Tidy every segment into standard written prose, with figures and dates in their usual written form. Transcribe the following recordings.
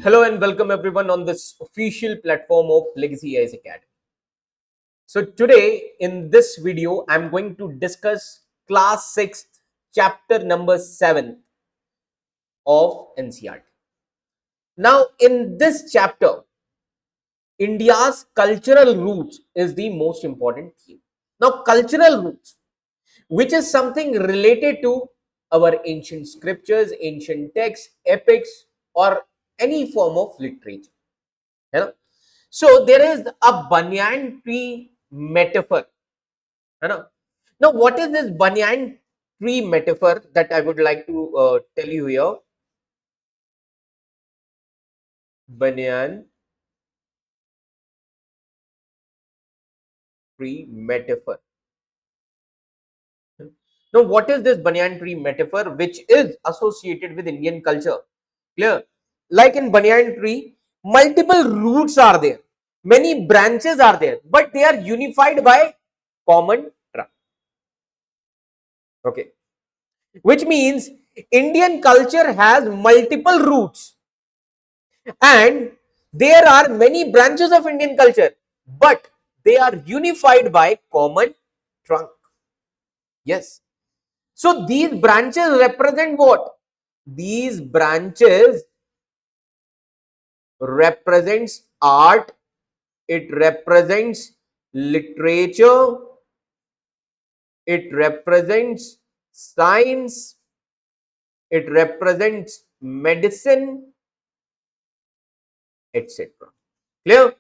Hello and welcome everyone on this official platform of Legacy AIS Academy. So today in this video, I'm going to discuss class 6th chapter number 7 of NCERT. Now in this chapter, India's cultural roots is the most important theme. Now cultural roots, which is something related to our ancient scriptures, ancient texts, epics, or any form of literature. You know? So there is a banyan tree metaphor. You know? Now, what is this banyan tree metaphor that I would like to tell you here? Banyan tree metaphor. Now, what is this banyan tree metaphor which is associated with Indian culture? Clear? Like in banyan tree, multiple roots are there, many branches are there, but they are unified by common trunk. Okay, which means Indian culture has multiple roots and there are many branches of Indian culture, but they are unified by common trunk. Yes. So these branches represent what? These branches represents art, it represents literature, it represents science, it represents medicine, etc. Clear?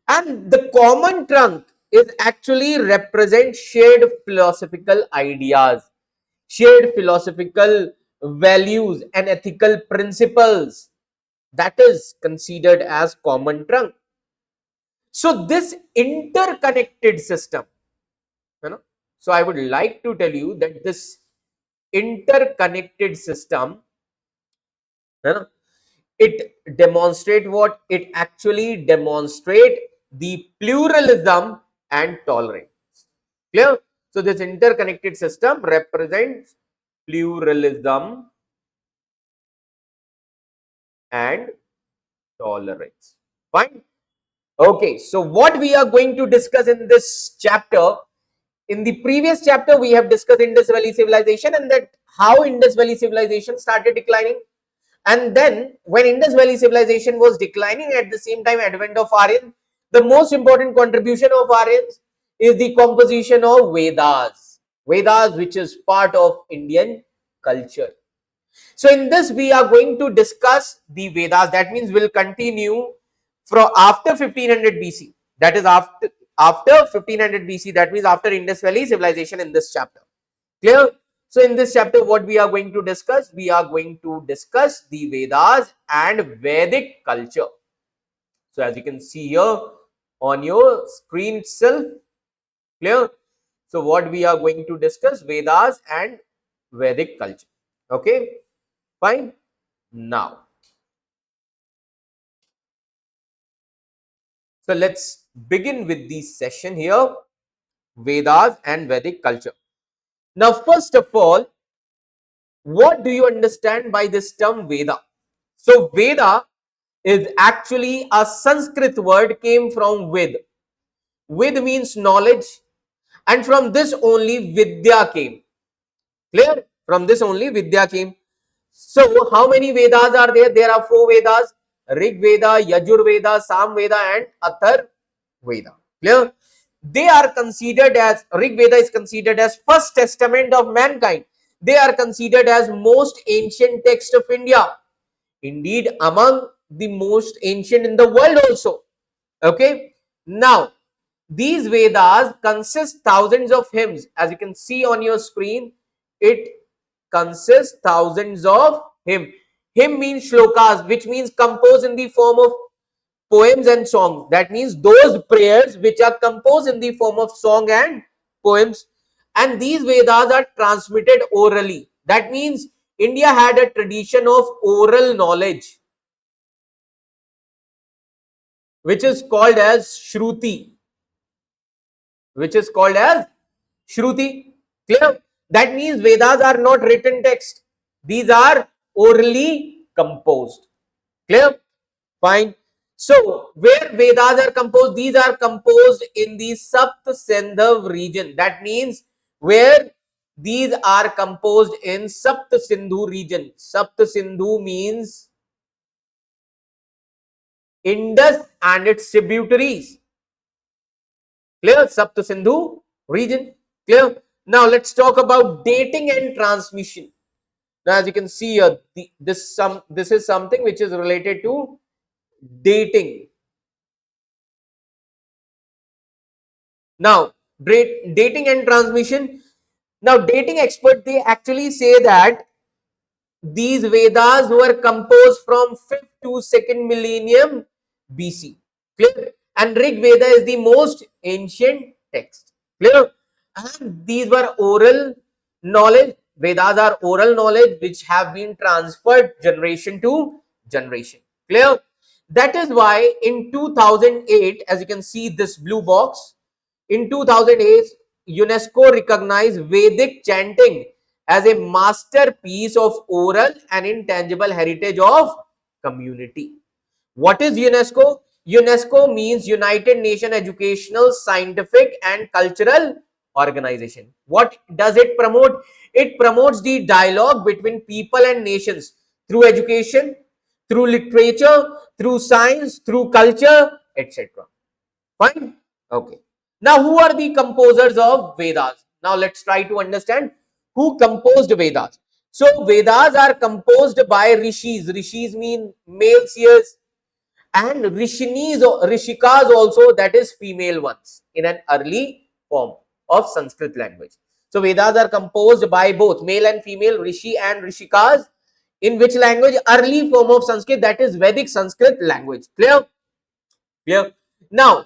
And the common trunk is actually represent shared philosophical ideas, shared philosophical values and ethical principles. That is considered as common trunk. So this interconnected system, so I would like to tell you that this interconnected system, it demonstrate what? It actually demonstrate the pluralism and tolerance. Clear? So this interconnected system represents pluralism and tolerance. Fine. Okay, so what we are going to discuss in this chapter, in the previous chapter we have discussed Indus Valley civilization and that how Indus Valley civilization started declining. And then when Indus Valley civilization was declining, at the same time advent of Aryan, the most important contribution of Aryans is the composition of Vedas. Vedas, which is part of Indian culture. So in this we are going to discuss the Vedas. That means we'll continue from after 1500 BC. That is after 1500 BC. That means after Indus Valley civilization in this chapter. Clear? So in this chapter, what we are going to discuss? We are going to discuss the Vedas and Vedic culture. So as you can see here on your screen itself, clear? So what we are going to discuss? Vedas and Vedic culture. Okay, fine. Now, so let's begin with the session here. Vedas and Vedic culture. Now, first of all, what do you understand by this term Veda? So Veda is actually a Sanskrit word, came from Ved. Ved means knowledge, and from this only Vidya came. Clear? From this only Vidya came. So how many Vedas are there? There are 4 Vedas: Rig Veda, Yajur Veda, Sam Veda and Athar Veda. Clear? They are considered as, Rig Veda is considered as first testament of mankind. They are considered as most ancient text of India. Indeed, among the most ancient in the world also. Okay. Now, these Vedas consist thousands of hymns. As you can see on your screen, it consists thousands of hymns. Hymn means shlokas, which means composed in the form of poems and songs. That means those prayers which are composed in the form of song and poems. And these Vedas are transmitted orally. That means India had a tradition of oral knowledge, which is called as Shruti. Which is called as Shruti. Clear? That means Vedas are not written text. These are orally composed. Clear? Fine. So where Vedas are composed, these are composed in the Sapt Sindhu region. That means where these are composed in Sapt Sindhu region. Sapt Sindhu means Indus and its tributaries. Clear? Sapt Sindhu region. Clear? Now let's talk about dating and transmission. Now as you can see here, this is something which is related to dating. Now, dating and transmission. Now, dating experts, they actually say that these Vedas were composed from 5th to 2nd millennium BC. Clear? And Rig Veda is the most ancient text. Clear? And these were oral knowledge. Vedas are oral knowledge which have been transferred generation to generation. Clear? That is why in 2008, as you can see this blue box, in 2008, UNESCO recognized Vedic chanting as a masterpiece of oral and intangible heritage of community. What is UNESCO? UNESCO means United Nations Educational, Scientific and Cultural Organization. What does it promote? It promotes the dialogue between people and nations through education, through literature, through science, through culture, etc. Fine? Okay. Now, who are the composers of Vedas? Now, let's try to understand who composed Vedas. So, Vedas are composed by rishis. Rishis mean male seers, and rishinis or rishikas also, that is female ones, in an early form of Sanskrit language. So, Vedas are composed by both male and female, rishi and rishikas. In which language? Early form of Sanskrit, that is Vedic Sanskrit language. Clear? Clear? Now,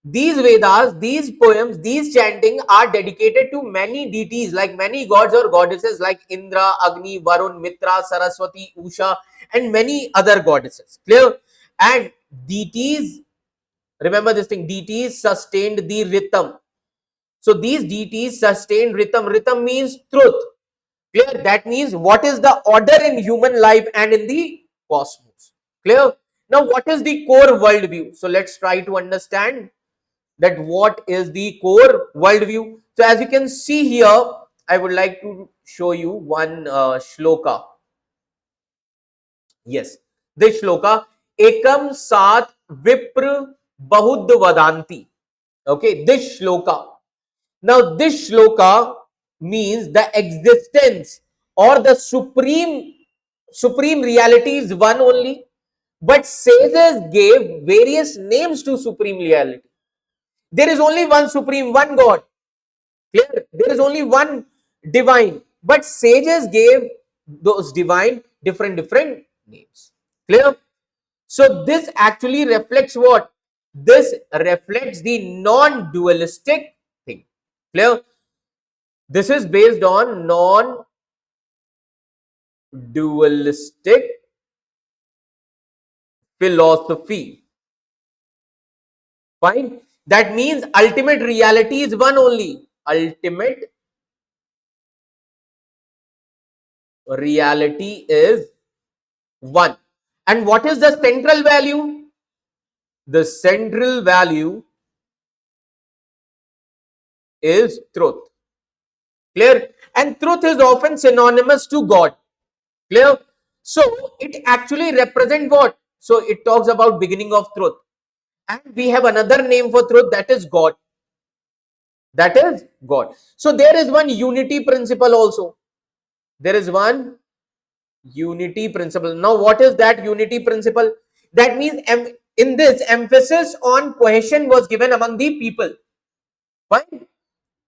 these Vedas, these poems, these chanting are dedicated to many deities, like many gods or goddesses like Indra, Agni, Varun, Mitra, Saraswati, Usha, and many other goddesses. Clear? And deities, remember this thing, deities sustained the rhythm. So these deities sustained rhythm. Rhythm means truth. Clear? That means what is the order in human life and in the cosmos. Clear? Now, what is the core worldview? So let's try to understand that what is the core worldview. So as you can see here, I would like to show you one shloka. Yes, this shloka, ekam sat vipra bahud vadanti. Okay, this shloka. Now this shloka means the existence or the supreme reality is one only, but sages gave various names to supreme reality. There is only one supreme, one God. Clear? There is only one divine, but sages gave those divine different names. Clear? So this actually reflects what? This reflects the non-dualistic thing. Clear? This is based on non-dualistic philosophy. Fine? That means ultimate reality is one only. Ultimate reality is one. And what is the central value? The central value is truth. Clear? And truth is often synonymous to God. Clear? So it actually represents what? So it talks about beginning of truth. And we have another name for truth, that is God. That is God. So there is one unity principle also. There is one unity principle. Now what is that unity principle? That means in this, emphasis on cohesion was given among the people. Fine.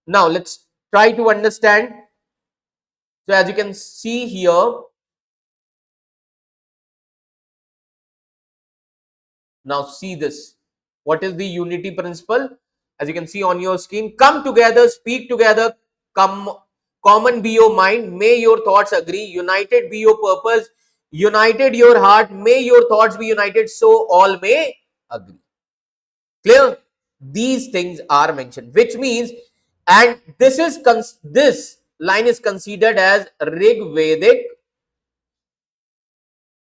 Now let's try to understand. So as you can see here, now see this. What is the unity principle? As you can see on your screen, come together, speak together, come, common be your mind, may your thoughts agree, united be your purpose, united your heart, may your thoughts be united, so all may agree. Clear? These things are mentioned, which means, and this line is considered as Rig Vedic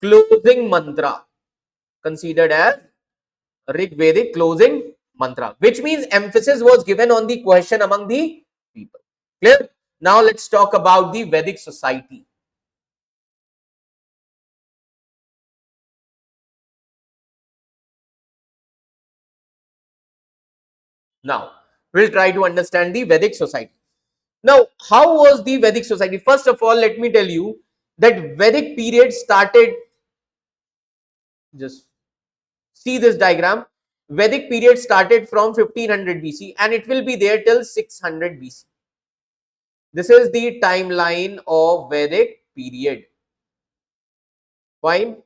closing mantra. considered as Rig Vedic closing mantra, which means emphasis was given on the question among the people. Clear? Now let's talk about the Vedic society. Now we'll try to understand the Vedic society. Now, how was the Vedic society? First of all, let me tell you that Vedic period started, just see this diagram. Vedic period started from 1500 BC and it will be there till 600 BC. This is the timeline of Vedic period. Fine.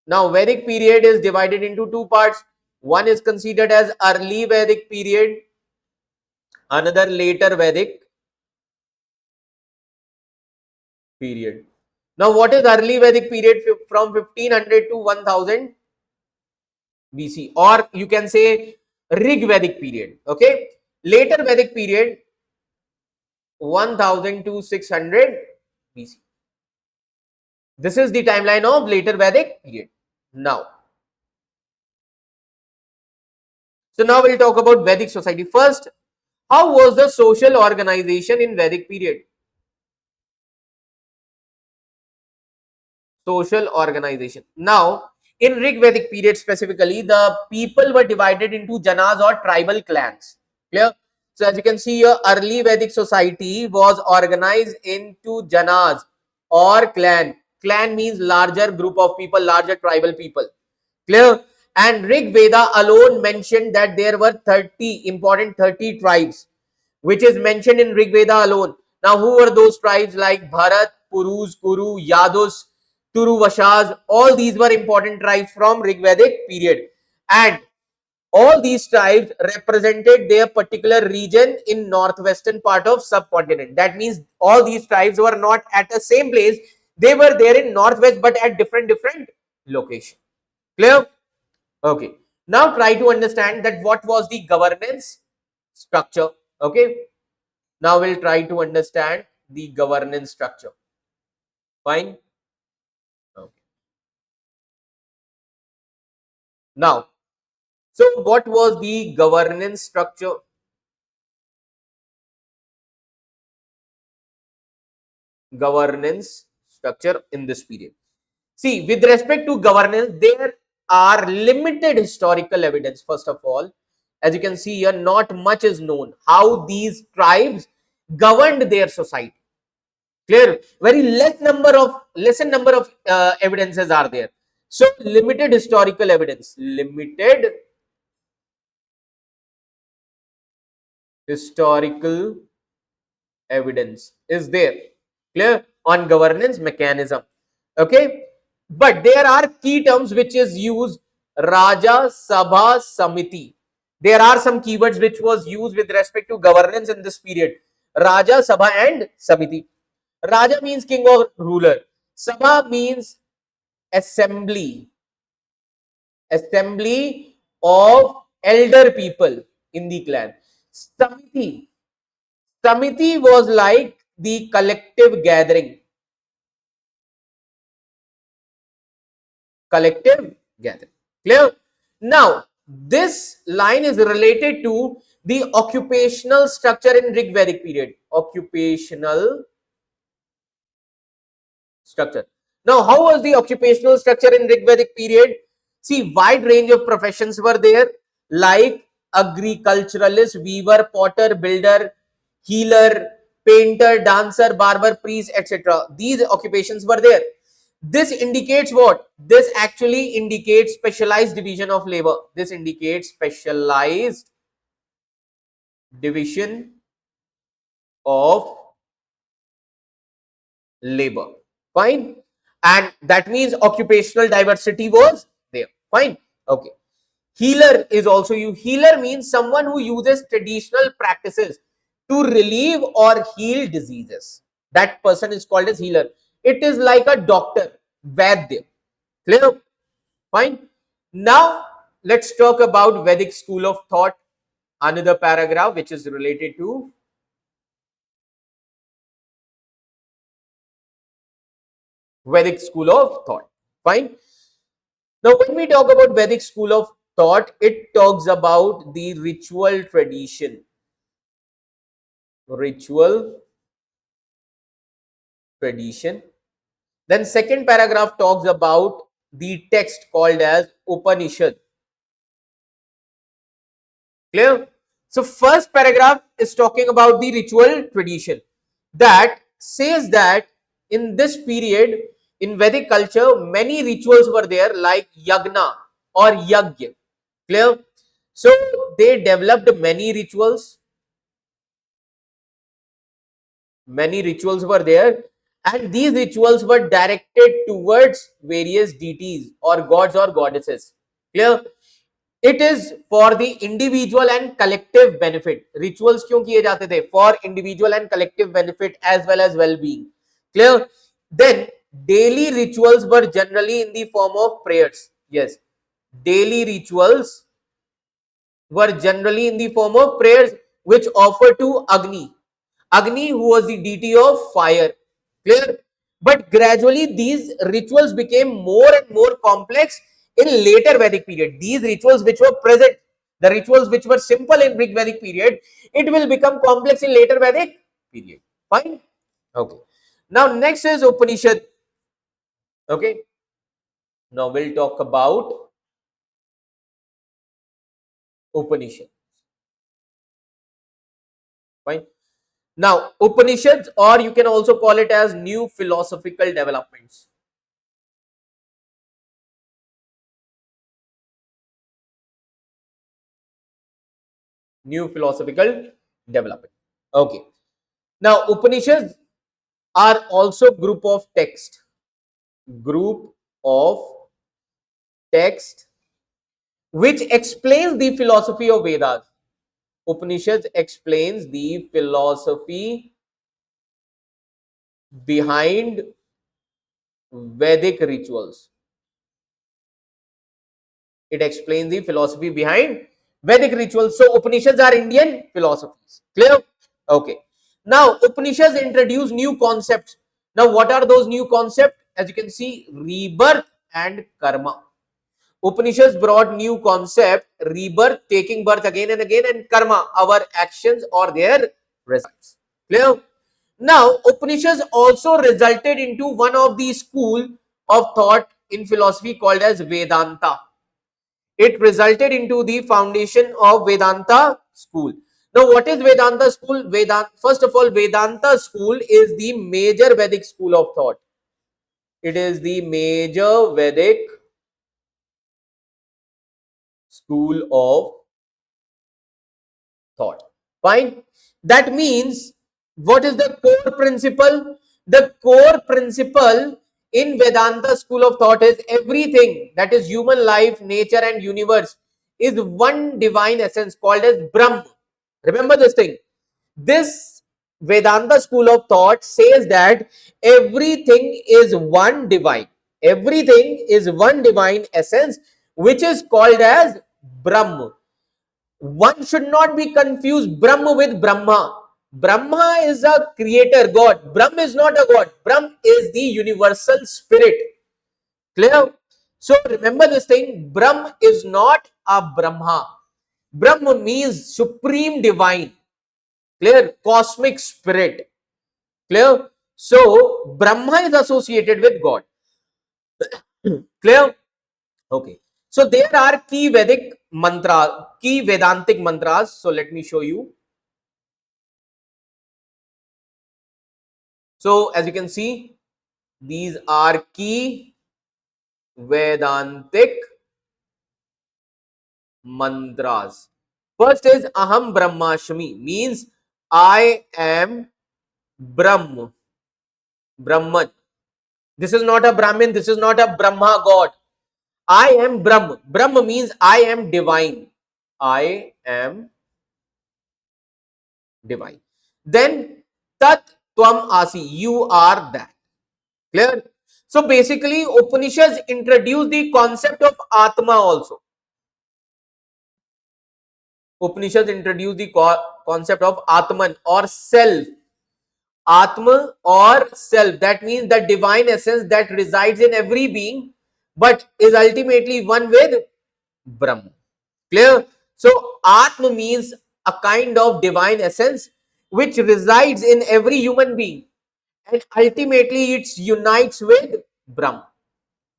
Now, Vedic period is divided into two parts. One is considered as early Vedic period, another later Vedic period. Now, what is early Vedic period? From 1500 to 1000 BC, or you can say Rig Vedic period. Okay. Later Vedic period 1000 to 600 BC. This is the timeline of later Vedic period. Now, so now we'll talk about Vedic society. First, how was the social organization in Vedic period? Social organization. Now, in Rig Vedic period specifically, the people were divided into janas or tribal clans. Clear? So as you can see here, early Vedic society was organized into janas or clan. Clan means larger group of people, larger tribal people. Clear? And Rig Veda alone mentioned that there were 30 important 30 tribes, which is mentioned in Rig Veda alone. Now, who were those tribes like Bharat, Purus, Kuru, Yadus, Turuvashas? All these were important tribes from Rig Vedic period. And all these tribes represented their particular region in northwestern part of subcontinent. That means all these tribes were not at the same place. They were there in northwest but at different location. Clear? Okay. Now try to understand that what was the governance structure. Okay. Now we'll try to understand the governance structure. Fine. Okay. Now, so what was the governance structure? Governance structure in this period. See, with respect to governance, there are limited historical evidence. First of all, as you can see here, not much is known how these tribes governed their society. Clear? Very lesser number of evidences are there. So limited historical evidence. Limited historical evidence is there. Clear? On governance mechanism. Okay. But there are key terms which is used. Raja Sabha Samiti. There are some keywords which was used with respect to governance in this period. Raja, Sabha and Samiti. Raja means king or ruler. Sabha means assembly. Assembly of elder people in the clan. Samiti. Samiti was like the collective gathering. Collective gathering. Clear? Now, this line is related to the occupational structure in Rig Vedic period. Occupational structure. Now, how was the occupational structure in Rig Vedic period? See, wide range of professions were there, like agriculturalist, weaver, potter, builder, healer, painter, dancer, barber, priest, etc. These occupations were there. This indicates what? This actually indicates specialized division of labor. This indicates specialized division of labor. Fine. And that means occupational diversity was there. Fine. Okay. Healer is also you. Healer means someone who uses traditional practices to relieve or heal diseases. That person is called as healer. It is like a doctor, Vaidya. Clear? Fine. Now let's talk about Vedic school of thought. Another paragraph which is related to Vedic school of thought. Fine. Now, when we talk about Vedic school of thought, it talks about the ritual tradition. Ritual tradition. Then second paragraph talks about the text called as Upanishad. Clear? So first paragraph is talking about the ritual tradition that says that in this period in Vedic culture many rituals were there like yagna or yagya. Clear? So they developed many rituals were there, and these rituals were directed towards various deities or gods or goddesses. Clear? It is for the individual and collective benefit. Rituals क्यों किए जाते थे? For individual and collective benefit as well as well-being. Clear? Then daily rituals were generally in the form of prayers. Yes, daily rituals were generally in the form of prayers which offer to Agni. Agni, who was the deity of fire. Clear? But gradually these rituals became more and more complex in later Vedic period. These rituals which were present, the rituals which were simple in Big Vedic period, it will become complex in later Vedic period. Fine? Okay. Now next is Upanishad. Okay. Now we'll talk about Upanishad. Fine. Now, Upanishads, or you can also call it as new philosophical developments. New philosophical development. Okay. Now, Upanishads are also group of text. Group of text which explains the philosophy of Vedas. Upanishads explains the philosophy behind Vedic rituals. It explains the philosophy behind Vedic rituals. So Upanishads are Indian philosophies. Clear? Okay. Now Upanishads introduce new concepts. Now what are those new concepts? As you can see, rebirth and karma. Upanishads brought new concept, rebirth, taking birth again and again, and karma, our actions or their results. Clear? Now Upanishads also resulted into one of the school of thought in philosophy called as Vedanta. It resulted into the foundation of Vedanta school. Now, what is Vedanta school? First of all, Vedanta school is the major Vedic school of thought. It is the major Vedic school of thought. Fine. That means, what is the core principle? The core principle in Vedanta school of thought is everything that is human life, nature and universe is one divine essence called as Brahm. Remember this thing. This Vedanta school of thought says that everything is one divine. Everything is one divine essence which is called as Brahm. One should not be confused Brahma with Brahma. Brahma is a creator God. Brahma is not a God. Brahma is the universal spirit. Clear? So remember this thing. Brahma is not a Brahma. Brahma means supreme divine. Clear? Cosmic spirit. Clear? So Brahma is associated with God. Clear? Okay. So there are key Vedic mantras, key Vedantic mantras. So let me show you. So as you can see, these are key Vedantic mantras. First is Aham Brahmashmi, means I am Brahm, Brahman. This is not a Brahmin, this is not a Brahma God. I am Brahm. Brahm means I am divine. I am divine. Then Tat Tvam Asi, you are that. Clear? So basically Upanishads introduce the concept of Atma also. Upanishads introduce the concept of Atman or self. Atma or self. That means the divine essence that resides in every being. but is ultimately one with Brahman. Clear? So Atma means a kind of divine essence which resides in every human being, and ultimately it unites with Brahm,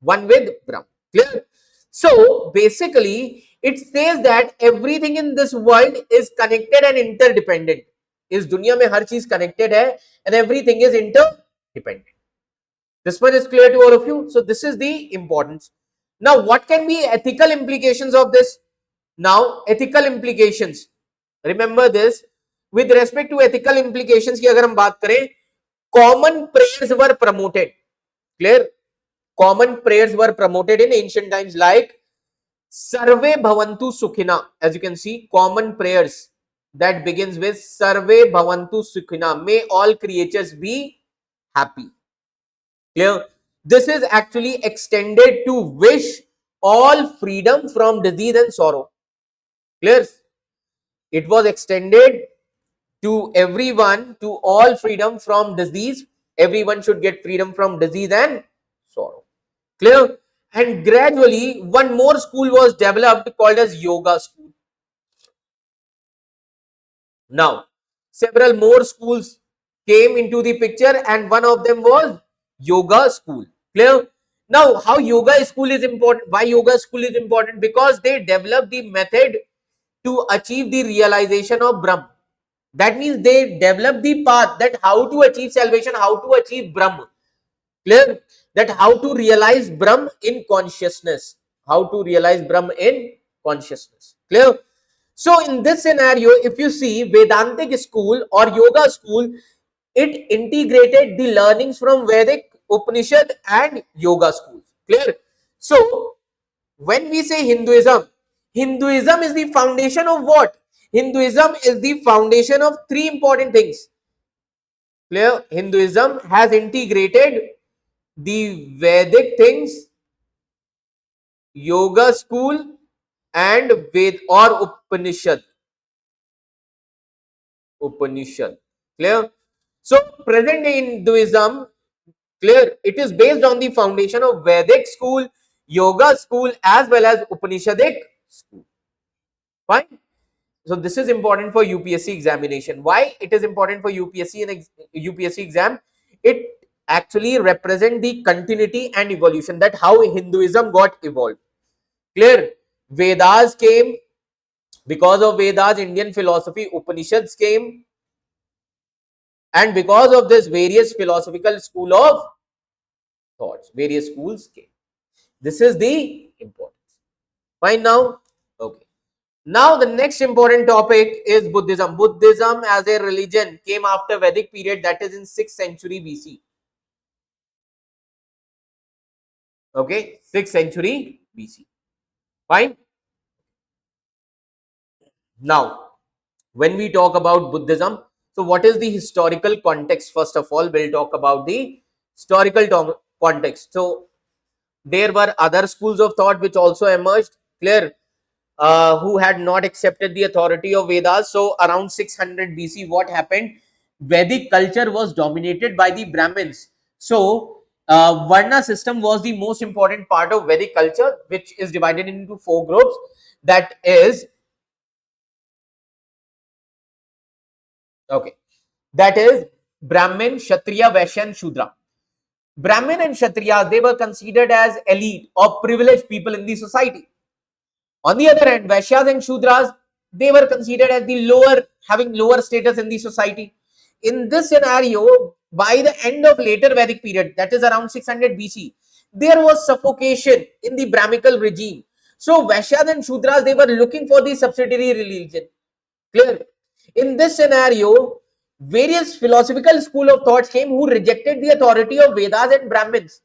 one with Brahm. Clear? So basically it says that everything in this world is connected and interdependent. इस दुनिया में हर चीज connected है and everything is interdependent. This one is clear to all of you. So this is the importance. Now what can be ethical implications of this? Now ethical implications. Remember this. With respect to ethical implications की अगर हम बात करें, common prayers were promoted. Clear? Common prayers were promoted in ancient times like Sarve Bhavantu Sukhina. As you can see, common prayers that begins with Sarve Bhavantu Sukhina. May all creatures be happy. Clear? This is actually extended to wish all freedom from disease and sorrow. Clear? It was extended to everyone, to all freedom from disease. Everyone should get freedom from disease and sorrow. Clear? And gradually, one more school was developed called as yoga school. Now, several more schools came into the picture, and one of them was yoga school. Clear? Now, how yoga school is important? Why yoga school is important? Because they developed the method to achieve the realization of Brahm. That means they develop the path that how to achieve salvation, how to achieve Brahm. Clear? That how to realize Brahm in consciousness. How to realize Brahm in consciousness. Clear? So in this scenario, if you see Vedantic school or yoga school, it integrated the learnings from Vedic, Upanishad and yoga schools. Clear? So when we say Hinduism, Hinduism is the foundation of what? Hinduism is the foundation of three important things. Clear? Hinduism has integrated the Vedic things, yoga school and Ved or Upanishad. Upanishad. Clear? So present day Hinduism, clear, it is based on the foundation of Vedic school, yoga school as well as Upanishadic school. Fine. So this is important for UPSC examination. Why it is important for UPSC and UPSC exam? It actually represent the continuity and evolution, that how Hinduism got evolved. Clear? Vedas came, because of Vedas Indian philosophy, Upanishads came, and because of this various philosophical school of thoughts, various schools came. This is the importance. Fine now? Okay. Now the next important topic is Buddhism. Buddhism as a religion came after Vedic period, that is in 6th century BC. Okay, 6th century BC. Fine. Now, when we talk about Buddhism, so what is the historical context? First of all, we'll talk about the historical context. So there were other schools of thought which also emerged. Clear? Who had not accepted the authority of Vedas. So around 600 BC, what happened? Vedic culture was dominated by the Brahmins. So Varna system was the most important part of Vedic culture, which is divided into four groups. That is, okay, that is Brahmin, Kshatriya, Vaishya and Shudra. Brahmin and Kshatriya, they were considered as elite or privileged people in the society. On the other hand, Vaishyas and Shudras, they were considered as the lower, having lower status in the society. In this scenario, by the end of later Vedic period, that is around 600 BC, there was suffocation in the Brahmical regime. So Vaishyas and Shudras, they were looking for the subsidiary religion. Clear? In this scenario, various philosophical school of thoughts came who rejected the authority of Vedas and Brahmins.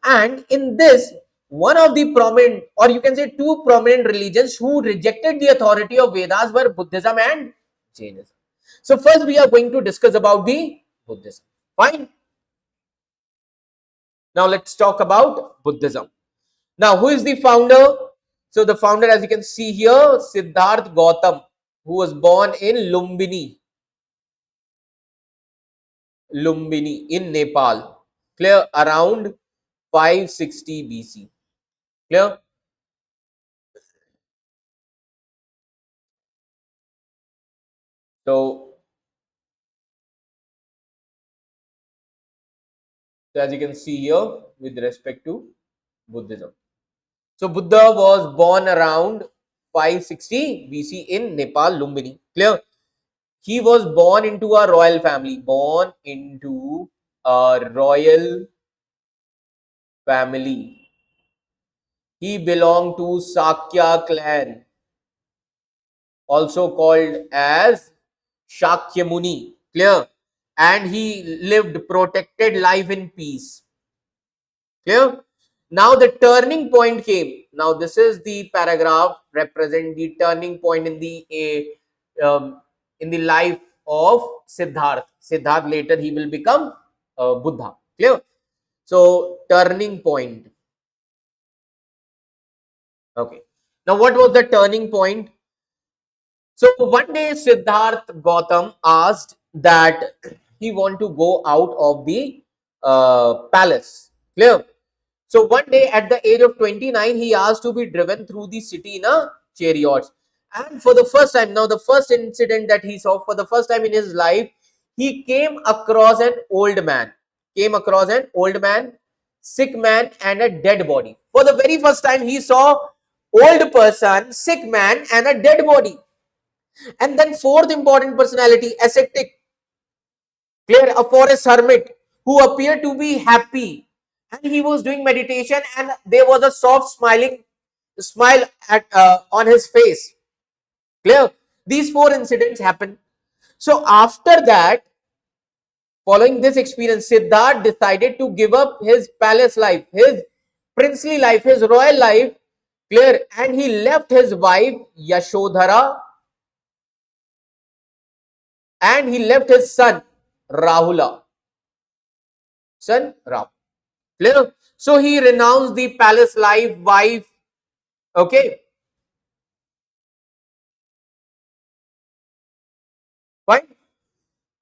And in this, one of the prominent, or you can say two prominent religions who rejected the authority of Vedas were Buddhism and Jainism. So first we are going to discuss about the Buddhism. Fine. Now let's talk about Buddhism. Now who is the founder? So the founder, as you can see here, Siddhartha Gautam, who was born in Lumbini in Nepal. Clear? Around 560 BC. Clear? So, as you can see here, with respect to Buddhism. So, Buddha was born around 560 BC in Nepal, Lumbini. Clear? He was born into a royal family. Born into a royal family. He belonged to Sakya clan, also called as Shakyamuni. Clear? And he lived protected life in peace. Clear? Now the turning point came. Now this is the paragraph represent the turning point in the life of Siddharth. Siddharth later he will become Buddha. Clear? So turning point. Okay. Now what was the turning point? So one day Siddharth Gautam asked that he want to go out of the palace. Clear? So one day at the age of 29, he asked to be driven through the city in a chariot. And for the first time, now the first incident that he saw for the first time in his life, he came across an old man, sick man and a dead body. For the very first time, he saw old person, sick man and a dead body. And then fourth important personality, ascetic, clear, a forest hermit who appeared to be happy, and he was doing meditation and there was a soft smiling smile at on his face. Clear? These four incidents happened. So after that, following this experience, Siddharth decided to give up his palace life, his princely life, his royal life. Clear? And he left his wife Yashodhara and he left his son Rahula. Son Ram. Clear? So he renounced the palace life, wife. Okay, fine.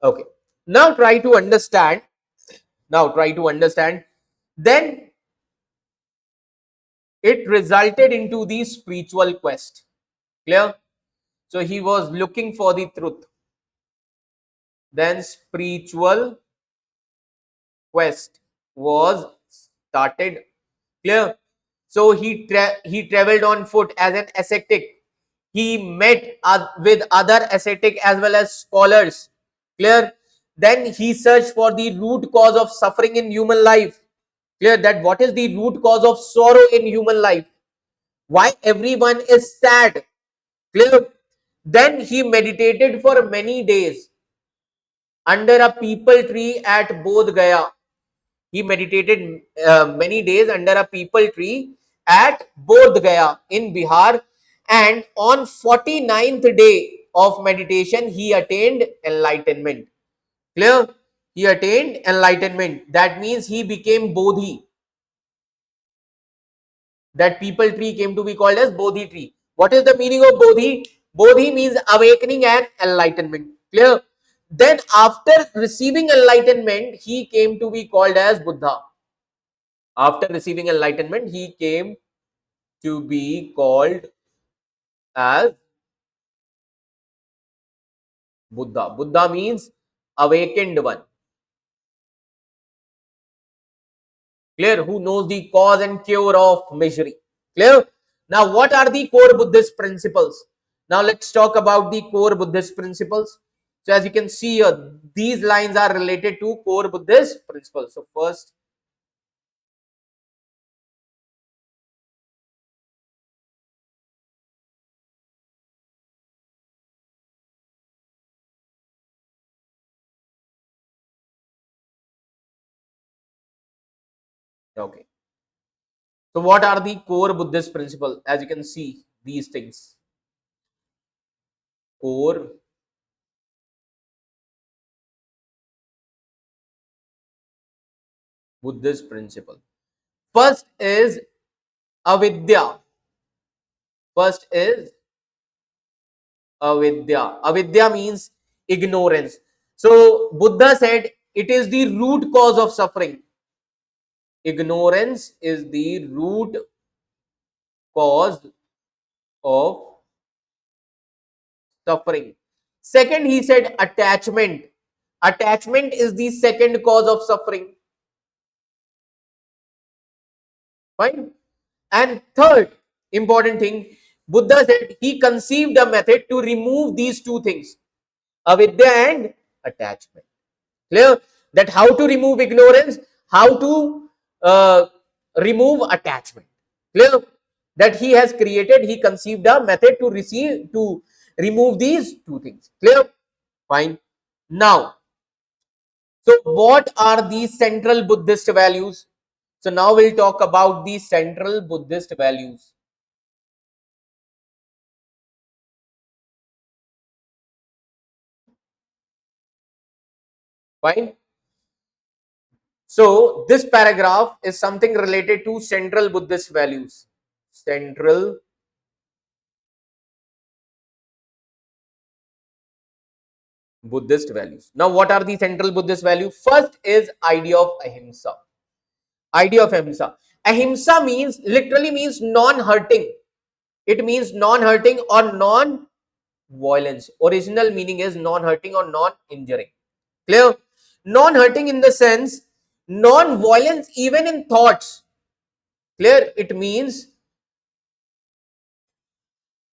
Okay. Now try to understand. Now try to understand. Then it resulted into the spiritual quest. Clear? So he was looking for the truth. Then spiritual quest was started. Clear? So he traveled on foot as an ascetic. He met with other ascetic as well as scholars. Clear? Then he searched for the root cause of suffering in human life. Clear? That what is the root cause of sorrow in human life? Why everyone is sad? Clear? Then he meditated for many days under a peepal tree at Bodh Gaya. He meditated many days under a peepal tree at Bodh Gaya in Bihar, and on 49th day of meditation he attained enlightenment. Clear? He attained enlightenment. That means he became Bodhi. That people tree came to be called as Bodhi tree. What is the meaning of Bodhi? Bodhi means awakening and enlightenment. Clear? Then after receiving enlightenment, he came to be called as Buddha. After receiving enlightenment, he came to be called as Buddha. Buddha means awakened one. Clear? Who knows the cause and cure of misery. Clear? Now, what are the core Buddhist principles? Now, let's talk about the core Buddhist principles. So, as you can see here, these lines are related to core Buddhist principles. So, first, okay. So, what are the core Buddhist principles? As you can see, these things. Core Buddhist principle. First is avidya. First is avidya. Avidya means ignorance. So Buddha said it is the root cause of suffering. Ignorance is the root cause of suffering. Second, he said attachment. Attachment is the second cause of suffering. Fine. And third important thing, Buddha said he conceived a method to remove these two things, avidya and attachment. Clear? That how to remove ignorance, how to remove attachment. Clear? That he has created, he conceived a method to remove these two things. Clear? Fine. Now, so what are these central Buddhist values? So now we'll talk about the central Buddhist values. Fine. So this paragraph is something related to central Buddhist values. Central Buddhist values. Now, what are the central Buddhist values? First is idea of ahimsa. Idea of ahimsa. Ahimsa means literally means non-hurting. It means non-hurting or non-violence. Original meaning is non-hurting or non-injuring. Clear? Non-hurting in the sense non-violence even in thoughts. Clear? It means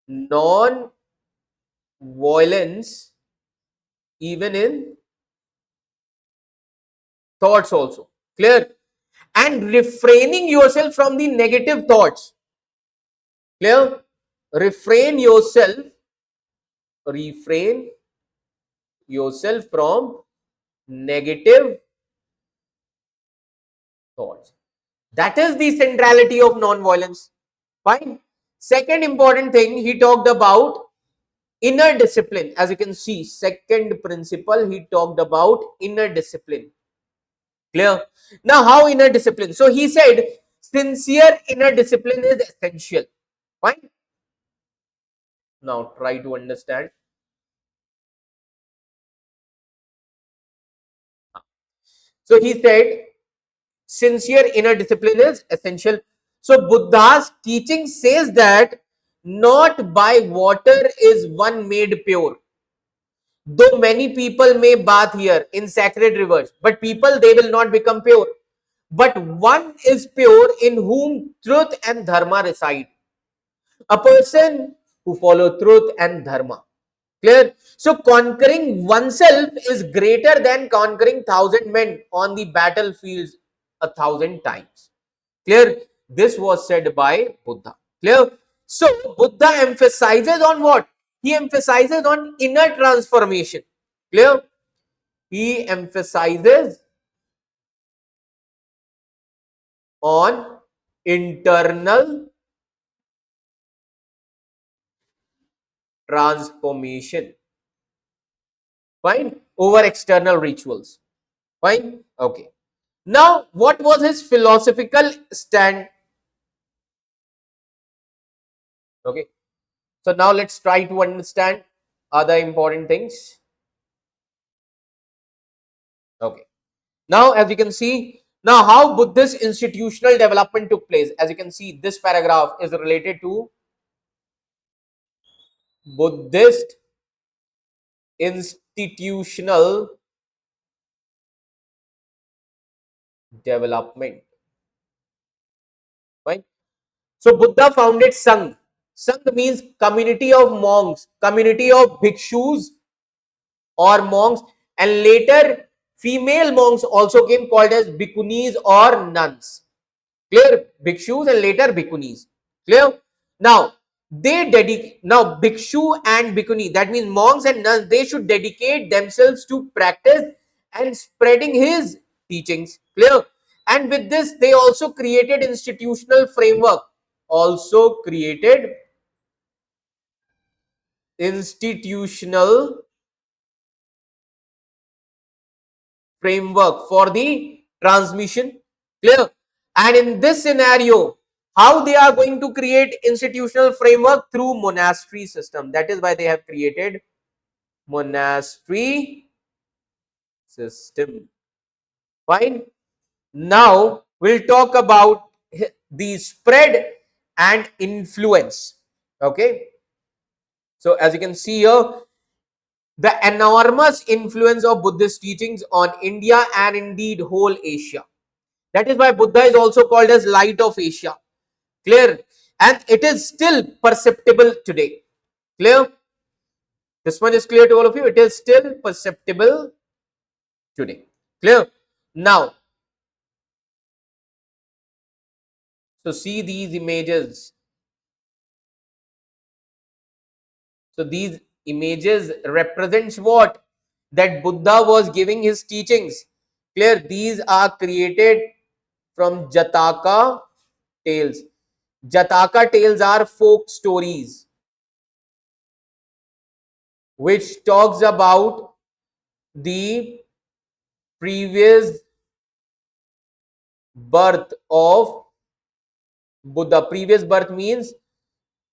non-violence even in thoughts also. Clear? And refraining yourself from the negative thoughts. Clear? Refrain yourself from negative thoughts. That is the centrality of non-violence. Fine. Second important thing, he talked about inner discipline. As you can see, second principle, he talked about inner discipline. Clear? Now, how inner discipline? So, he said sincere inner discipline is essential. Fine. Now, try to understand. So, he said sincere inner discipline is essential. So, Buddha's teaching says that not by water is one made pure. Though many people may bath here in sacred rivers, but people they will not become pure. But one is pure in whom truth and dharma reside. A person who follow truth and dharma. Clear? So conquering oneself is greater than conquering 1,000 men on the battlefields 1,000 times. Clear? This was said by Buddha. Clear? So Buddha emphasizes on what? He emphasizes on inner transformation. Clear? He emphasizes on internal transformation. Fine? Over external rituals. Fine? Okay. Now, what was his philosophical stand? Okay. So now let's try to understand other important things. Okay. Now, as you can see, now how Buddhist institutional development took place. As you can see, this paragraph is related to Buddhist institutional development. Fine. So Buddha founded Sangh. Sangh means community of monks, community of bhikshus or monks, and later female monks also came called as bhikkhunis or nuns. Clear? Bhikshus and later bhikkhunis. Clear? Now they dedicate now bhikshu and bhikkhuni, that means monks and nuns, they should dedicate themselves to practice and spreading his teachings. Clear? And with this they also created institutional framework, also created institutional framework for the transmission. Clear? And in this scenario, how they are going to create institutional framework? Through monastery system. That is why they have created monastery system. Fine. Now we'll talk about the spread and influence. Okay, so as you can see here, the enormous influence of Buddhist teachings on India and indeed whole Asia. That is why Buddha is also called as light of Asia. Clear? And it is still perceptible today. Clear? This one is clear to all of you. It is still perceptible today. Clear? Now, so see these images. So these images represents what? That Buddha was giving his teachings. Clear? These are created from Jataka tales. Jataka tales are folk stories which talks about the previous birth of Buddha. Previous birth means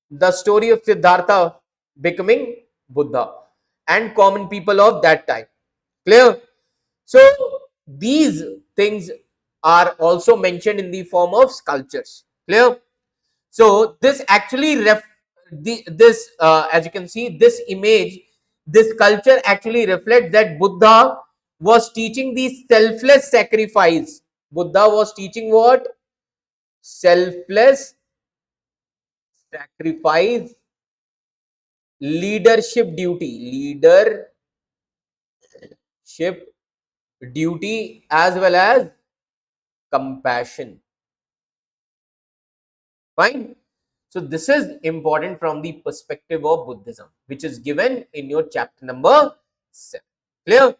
the story of Siddhartha becoming Buddha and common people of that time. Clear? So these things are also mentioned in the form of sculptures. Clear? So this actually as you can see, this image, this culture actually reflects that Buddha was teaching the selfless sacrifice. Buddha was teaching what? Selfless sacrifice, leadership duty, as well as compassion. Fine. So this is important from the perspective of Buddhism, which is given in your chapter number 7. Clear?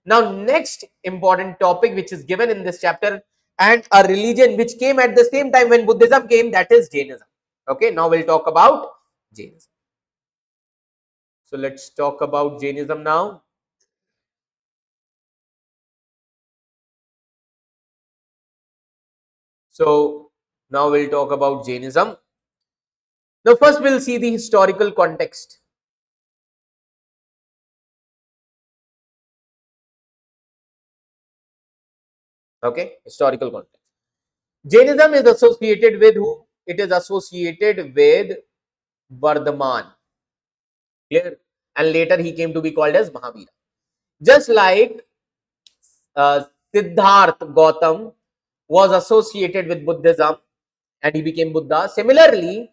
Now, next important topic which is given in this chapter, and a religion which came at the same time when Buddhism came, that is Jainism. Okay, now we'll talk about Jainism. So let's talk about Jainism now. So now we'll talk about Jainism. Now first we'll see the historical context. Okay, historical context. Jainism is associated with who? It is associated with Vardhaman. Clear? And later he came to be called as Mahavira. Just like uh, Siddharth Gautam was associated with Buddhism and he became Buddha. Similarly,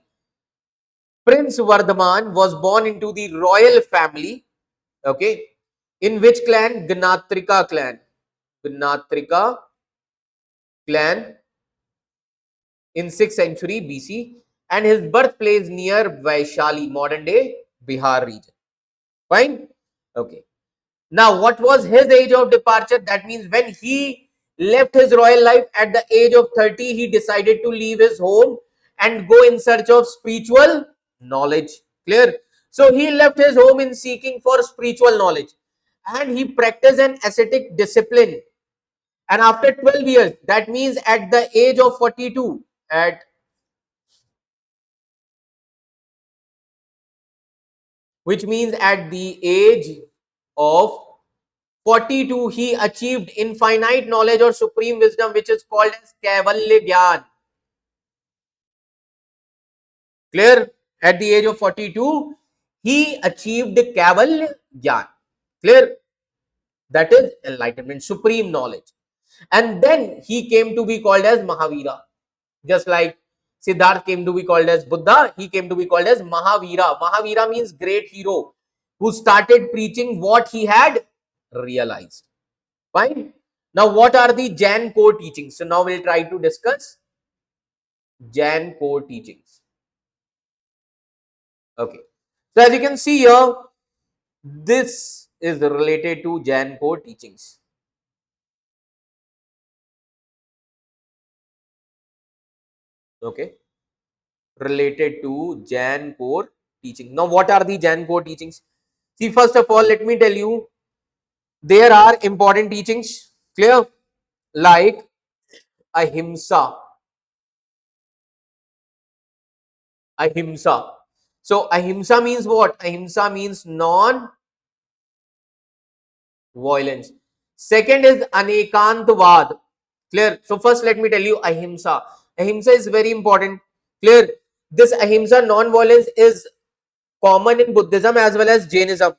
Prince Vardhaman was born into the royal family. Okay, in which clan? Gnatrika clan. Gnatrika clan in 6th century BC, and his birthplace near Vaishali, modern day Bihar region. Fine. Okay. Now, what was his age of departure? That means when he left his royal life at the age of 30, he decided to leave his home and go in search of spiritual knowledge. Clear? So, he left his home in seeking for spiritual knowledge and he practiced an ascetic discipline. And after 12 years, that means at the age of 42, at which means at the age of 42, he achieved infinite knowledge or supreme wisdom, which is called as Kaivalya Gyan. Clear? At the age of 42, he achieved Kaivalya Gyan. Clear? That is enlightenment, supreme knowledge. And then he came to be called as Mahavira. Just like Siddharth came to be called as Buddha, he came to be called as Mahavira. Mahavira means great hero who started preaching what he had realized. Fine. Now, what are the Jain core teachings? So, now we'll try to discuss Jain core teachings. Okay. So, as you can see here, this is related to Jain core teachings. Okay. Related to Jain core teaching. Now, what are the Jain core teachings? See, first of all, let me tell you, there are important teachings. Clear? Like ahimsa. Ahimsa. So, ahimsa means what? Ahimsa means non violence. Second is anekantvad. Clear? So first let me tell you ahimsa. Ahimsa is very important. Clear? This ahimsa, non-violence, is common in Buddhism as well as Jainism,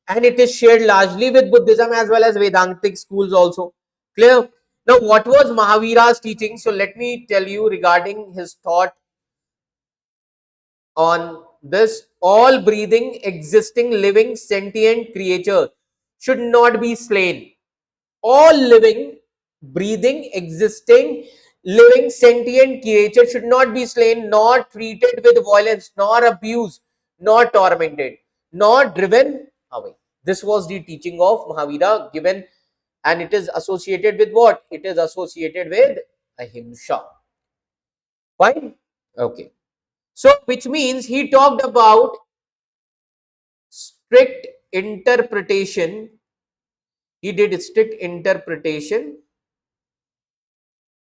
and it is shared largely with Buddhism as well as Vedantic schools also. Clear? Now, what was Mahavira's teaching? So let me tell you regarding his thought on this. All breathing, existing, living, sentient creature should not be slain. All living, breathing, existing, living, sentient creature should not be slain, nor treated with violence, nor abused, nor tormented, nor driven away. This was the teaching of Mahavira given, and it is associated with what? It is associated with ahimsa. Fine? Okay. So, which means he talked about strict interpretation. He did strict interpretation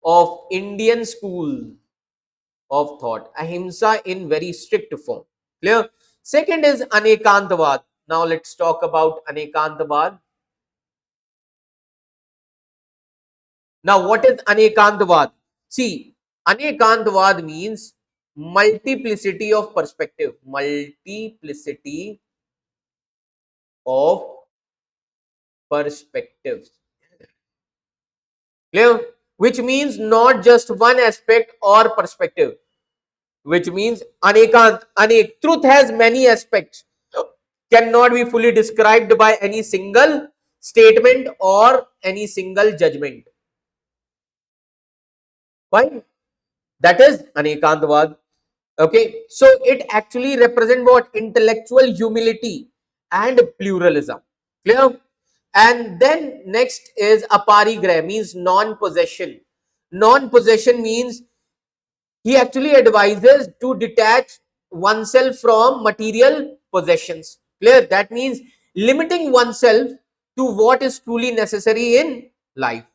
of Indian school of thought, ahimsa in very strict form. Clear? Second is anekantavad. Now let's talk about anekantavad. Now what is anekantavad? See, anekantavad means multiplicity of perspective. Multiplicity of perspectives. Clear? Which means not just one aspect or perspective. Which means truth has many aspects, cannot be fully described by any single statement or any single judgment. Fine? That is anekantavad. Okay, so it actually represents what? Intellectual humility and pluralism. Clear? And then next is aparigraha, means non-possession. Non-possession means he actually advises to detach oneself from material possessions. Clear? That means limiting oneself to what is truly necessary in life.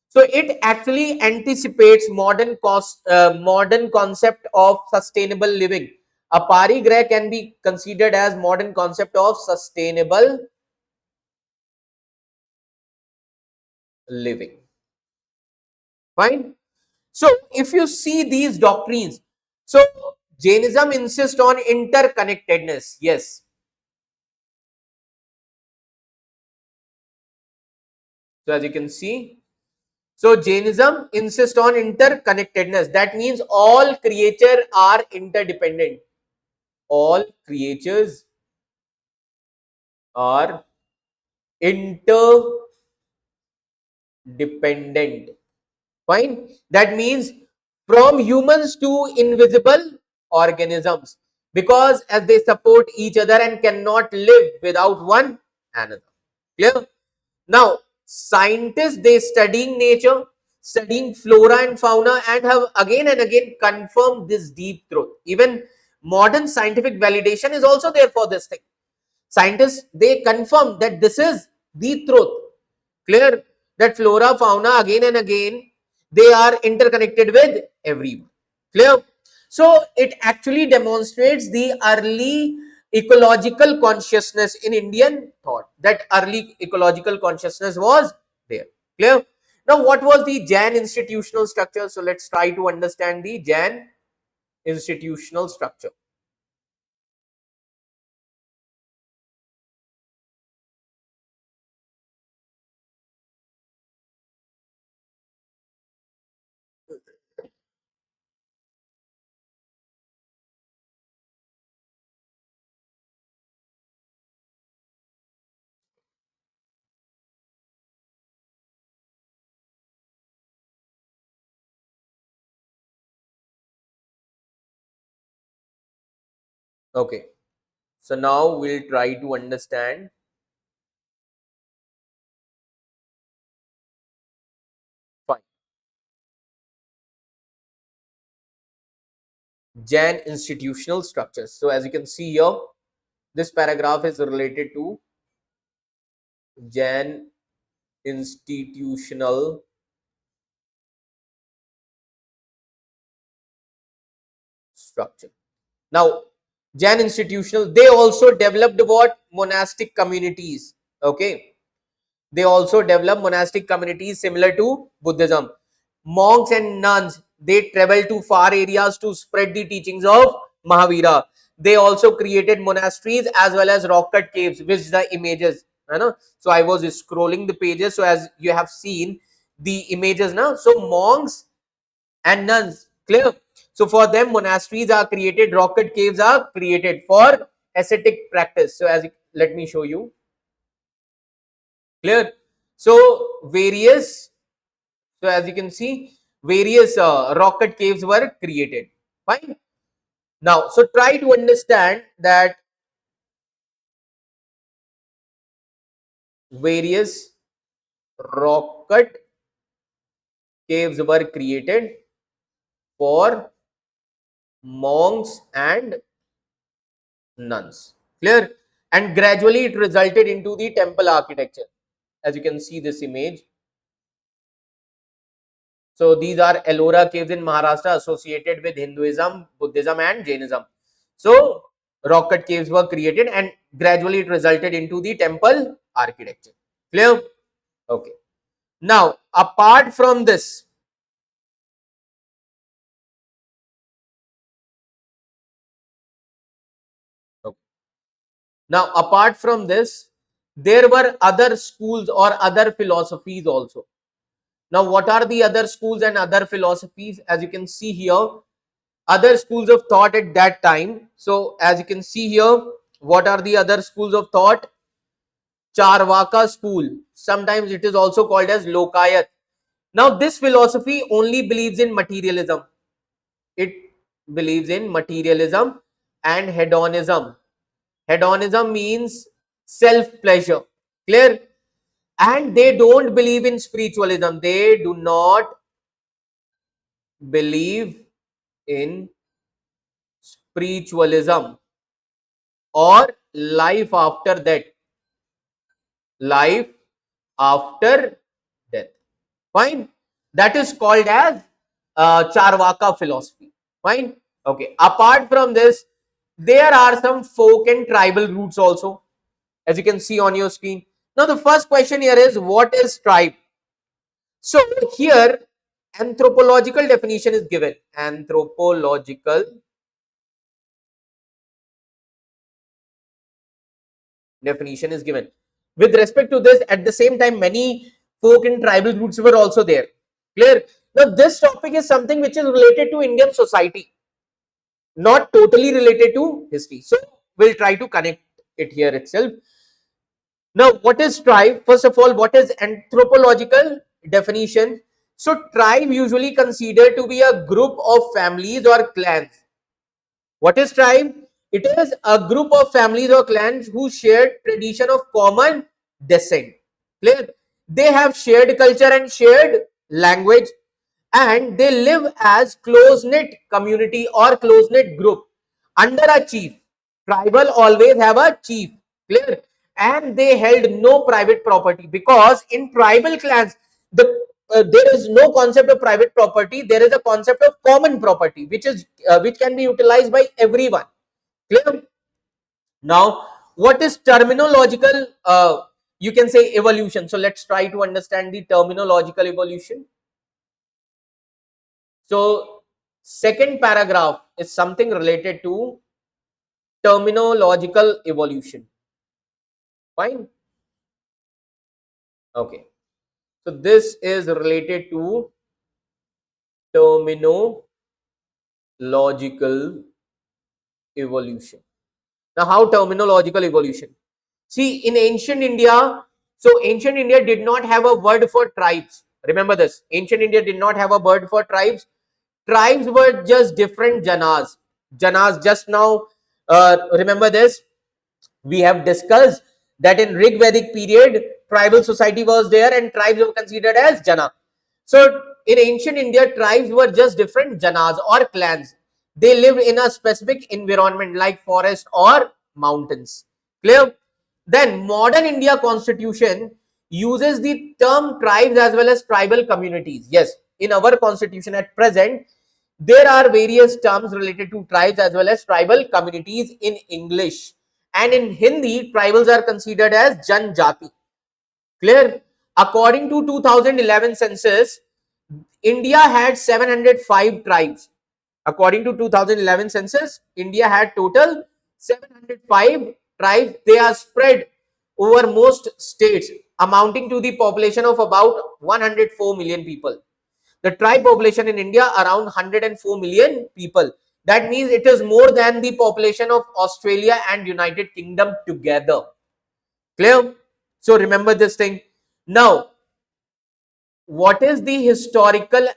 So it actually anticipates modern concept of sustainable living. A parigraha can be considered as modern concept of sustainable living. Fine. So if you see these doctrines, so Jainism insists on interconnectedness. Yes. So as you can see, so Jainism insists on interconnectedness. That means all creatures are interdependent. All creatures are interdependent. Fine. That means from humans to invisible organisms, because as they support each other and cannot live without one another. Clear? Now, scientists, they studying nature, studying flora and fauna, and have again and again confirmed this deep truth. Even modern scientific validation is also there for this thing. Scientists, they confirm that this is the truth. Clear? That flora, fauna, again and again, they are interconnected with everyone. Clear? So it actually demonstrates the early ecological consciousness in Indian thought. That early ecological consciousness was there. Clear? Now, what was the Jain institutional structure? So let's try to understand the Jain institutional structure. Okay. So now we'll try to understand. Fine. Jain institutional structures. So as you can see here, this paragraph is related to Jain institutional structure. Now, Jain institutional, they also developed what? Monastic communities. Okay. They also developed monastic communities similar to Buddhism. Monks and nuns, They traveled to far areas to spread the teachings of Mahavira. They also created monasteries as well as rock cut caves, which the images, you know. So I was scrolling the pages. So as you have seen the images now, so monks and nuns, clear. So for them, monasteries are created, rock cut caves are created for ascetic practice. So as let me show you, clear. So various, so as you can see, various rock cut caves were created. Fine. Now, so try to understand that various rock cut caves were created for monks and nuns. Clear? And gradually it resulted into the temple architecture. As you can see this image. So these are Ellora caves in Maharashtra associated with Hinduism, Buddhism and Jainism. So rock cut caves were created and gradually it resulted into the temple architecture. Clear? Okay. Now, apart from this, okay. Now apart from this, there were other schools or other philosophies also. Now, what are the other schools and other philosophies? As you can see here, other schools of thought at that time. So, as you can see here, what are the other schools of thought? Charvaka school. Sometimes it is also called as Lokayat. Now, this philosophy only believes in materialism. It believes in materialism and hedonism. Hedonism means self pleasure. Clear? And they don't believe in spiritualism. They do not believe in spiritualism or life after that, life after death. Fine. That is called as Charvaka philosophy. Fine. Okay. Apart from this, there are some folk and tribal roots also, as you can see on your screen. Now, the first question here is, what is tribe? So here, anthropological definition is given. Anthropological definition is given. With respect to this, at the same time, many folk and tribal roots were also there. Clear? Now, this topic is something which is related to Indian society, not totally related to history. So, we'll try to connect it here itself. Now, what is tribe? First of all, what is anthropological definition? So, tribe usually considered to be a group of families or clans. What is tribe? It is a group of families or clans who share tradition of common descent. Clear? They have shared culture and shared language, and they live as close-knit community or close-knit group under a chief. Tribal always have a chief. Clear? And they held no private property, because in tribal clans there is no concept of private property. There is a concept of common property, which can be utilized by everyone. Clear? Now, what is terminological, you can say, evolution? So let's try to understand the terminological evolution. So second paragraph is something related to terminological evolution. Fine. Okay. So this is related to terminological evolution. Now, how terminological evolution? See, in ancient India, so ancient India did not have a word for tribes. Remember this. Ancient India did not have a word for tribes. Tribes were just different janas. Janas, just now, remember this. We have discussed that in Rig Vedic period, tribal society was there and tribes were considered as jana. So in ancient India, tribes were just different janas or clans. They lived in a specific environment like forest or mountains. Clear? Then modern India constitution uses the term tribes as well as tribal communities. Yes, in our constitution at present, there are various terms related to tribes as well as tribal communities in English. And in Hindi, tribals are considered as Janjati. Clear? According to 2011 census, India had 705 tribes. According to 2011 census, India had total 705 tribes. They are spread over most states, amounting to the population of about 104 million people. The tribe population in India around 104 million people. That means it is more than the population of Australia and United Kingdom together. Clear? So remember this thing. Now, what is the historical?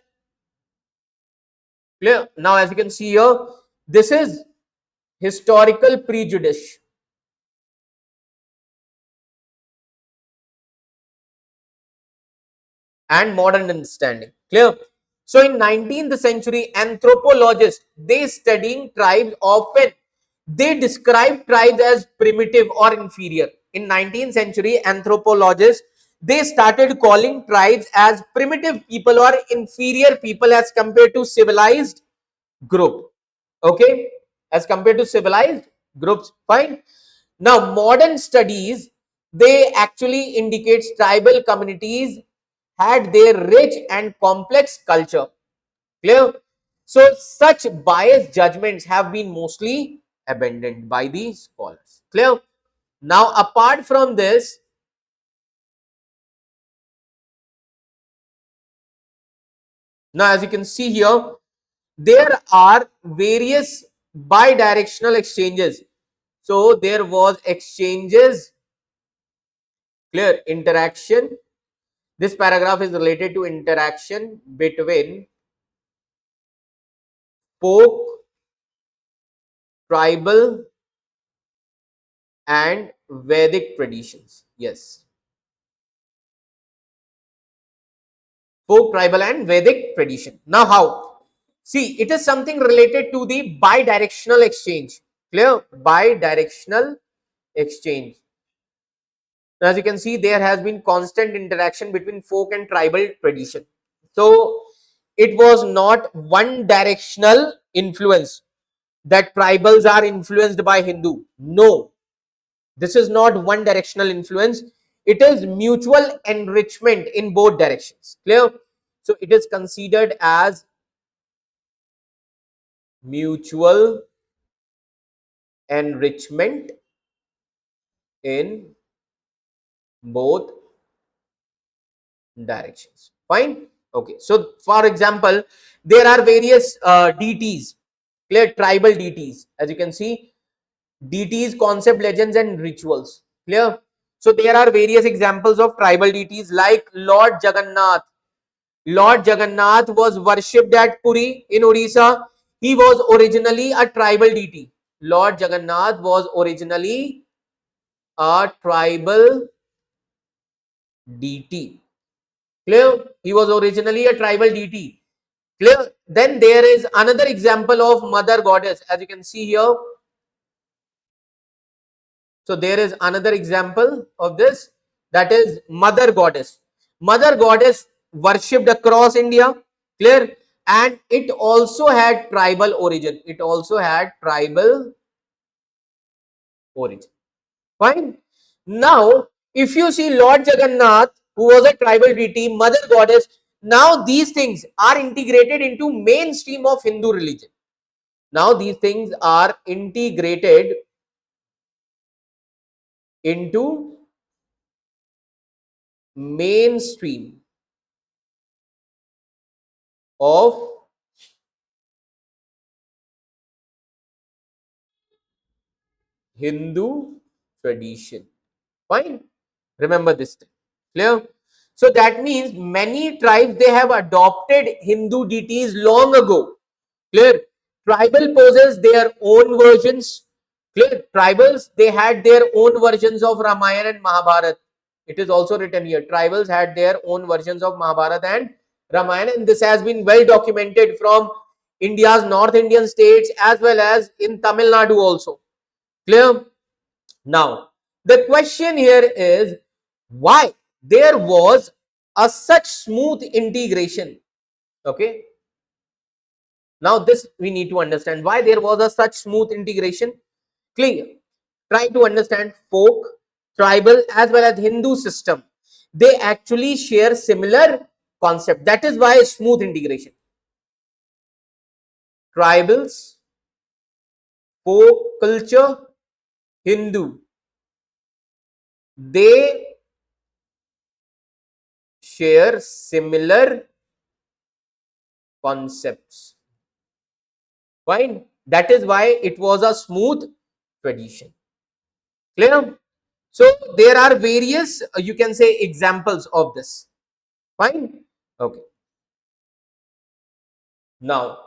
Clear? Now, as you can see here, this is historical prejudice and modern understanding. Clear? So in 19th century, anthropologists, they studying tribes often, they describe tribes as primitive or inferior. In 19th century, anthropologists, they started calling tribes as primitive people or inferior people as compared to civilized group. Okay, as compared to civilized groups. Fine. Now modern studies, they actually indicates tribal communities had their rich and complex culture. Clear? So such biased judgments have been mostly abandoned by the scholars. Clear? Now apart from this, now as you can see here, there are various bi-directional exchanges. So there was exchanges, clear, interaction. This paragraph is related to interaction between folk, tribal and Vedic traditions. Yes. Folk, tribal and Vedic tradition. Now how? See, it is something related to the bi-directional exchange. Clear? Bi-directional exchange. Now, as you can see, there has been constant interaction between folk and tribal tradition. So it was not one directional influence that tribals are influenced by Hindu. No, this is not one directional influence. It is mutual enrichment in both directions. Clear? So it is considered as mutual enrichment in both directions. Fine. Okay. So for example, there are various deities, clear, tribal deities. As you can see, deities, concept, legends, and rituals. Clear. So there are various examples of tribal deities like Lord Jagannath. Lord Jagannath was worshipped at Puri in Odisha. He was originally a tribal deity. Lord Jagannath was originally a tribal deity. Clear? He was originally a tribal deity. Clear? Then there is another example of mother goddess, as you can see here. So there is another example of this, that is mother goddess. Mother goddess worshipped across India. Clear? And it also had tribal origin. It also had tribal origin. Fine. Now, if you see Lord Jagannath, who was a tribal deity, mother goddess, now these things are integrated into mainstream of Hindu religion. Now these things are integrated into mainstream of Hindu tradition. Fine. Remember this thing. Clear? So that means many tribes, they have adopted Hindu deities long ago. Clear? Tribal possess their own versions. Clear? Tribals, they had their own versions of Ramayana and Mahabharata. It is also written here. Tribals had their own versions of Mahabharata and Ramayana, and this has been well documented from India's North Indian states as well as in Tamil Nadu also. Clear? Now, the question here is why there was a such smooth integration. Okay. Now, this we need to understand why there was a such smooth integration. Clear. Try to understand folk, tribal as well as Hindu system. They actually share similar concept. That is why smooth integration. Tribals, folk culture, Hindu, they share similar concepts. Fine. That is why it was a smooth tradition. Clear? So there are various, you can say, examples of this. Fine. Okay. Now,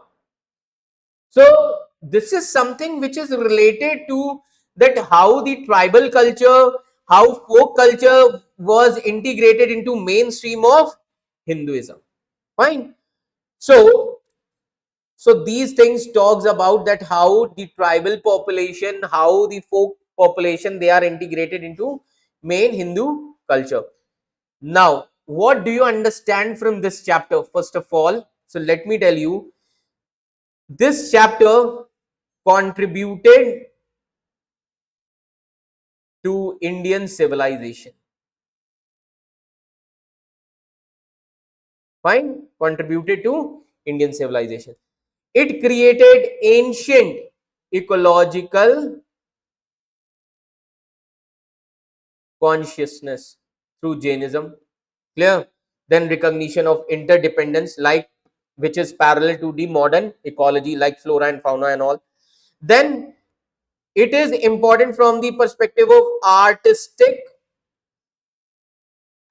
so this is something which is related to that how the tribal culture, how folk culture was integrated into mainstream of Hinduism. Fine. So, so these things talks about that how the tribal population, how the folk population, they are integrated into main Hindu culture. Now, what do you understand from this chapter? First of all, so let me tell you, this chapter contributed to Indian civilization. Fine, contributed to Indian civilization. It created ancient ecological consciousness through Jainism. Clear? Then recognition of interdependence, like which is parallel to the modern ecology, like flora and fauna and all. Then it is important from the perspective of artistic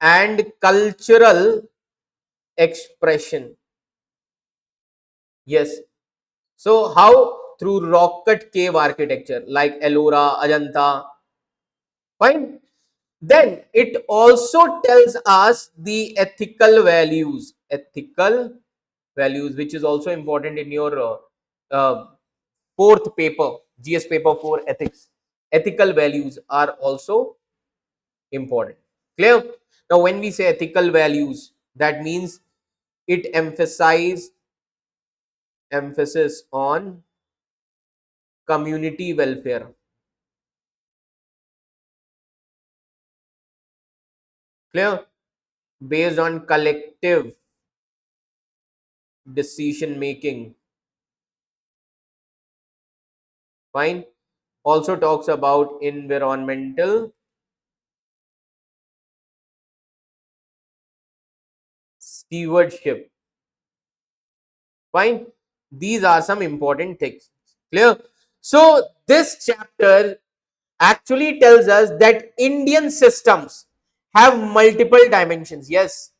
and cultural expression. Yes. So how? Through rock cut cave architecture like Ellora, Ajanta. Fine. Then it also tells us the ethical values. Ethical values, which is also important in your fourth paper, GS paper 4 ethics. Ethical values are also important. Clear? Now, when we say ethical values, that means it emphasis on community welfare. Clear? Based on collective decision making. Fine. Also talks about environmental stewardship. Fine. These are some important things. Clear? So this chapter actually tells us that Indian systems have multiple dimensions. Yes,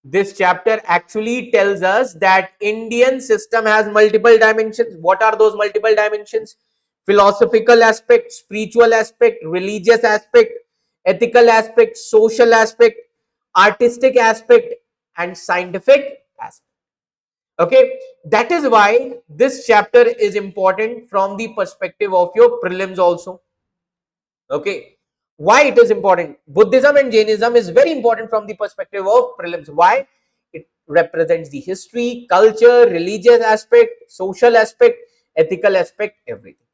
this chapter actually tells us that Indian system has multiple dimensions. What are those multiple dimensions? Philosophical aspect, spiritual aspect, religious aspect, ethical aspect, social aspect, artistic aspect, and scientific aspect. Okay, that is why this chapter is important from the perspective of your prelims also. Okay, why it is important? Buddhism and Jainism is very important from the perspective of prelims. Why? It represents the history, culture, religious aspect, social aspect, ethical aspect, everything.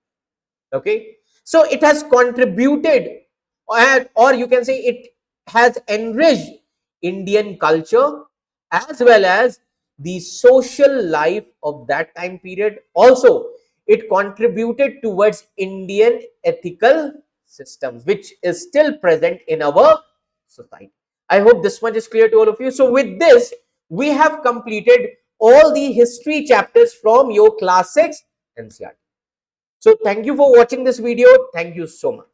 Okay, so it has contributed, or you can say it has enriched Indian culture as well as the social life of that time period. Also, it contributed towards Indian ethical systems, which is still present in our society. I hope this much is clear to all of you. So with this, we have completed all the history chapters from your class 6 NCERT. So thank you for watching this video. Thank you so much.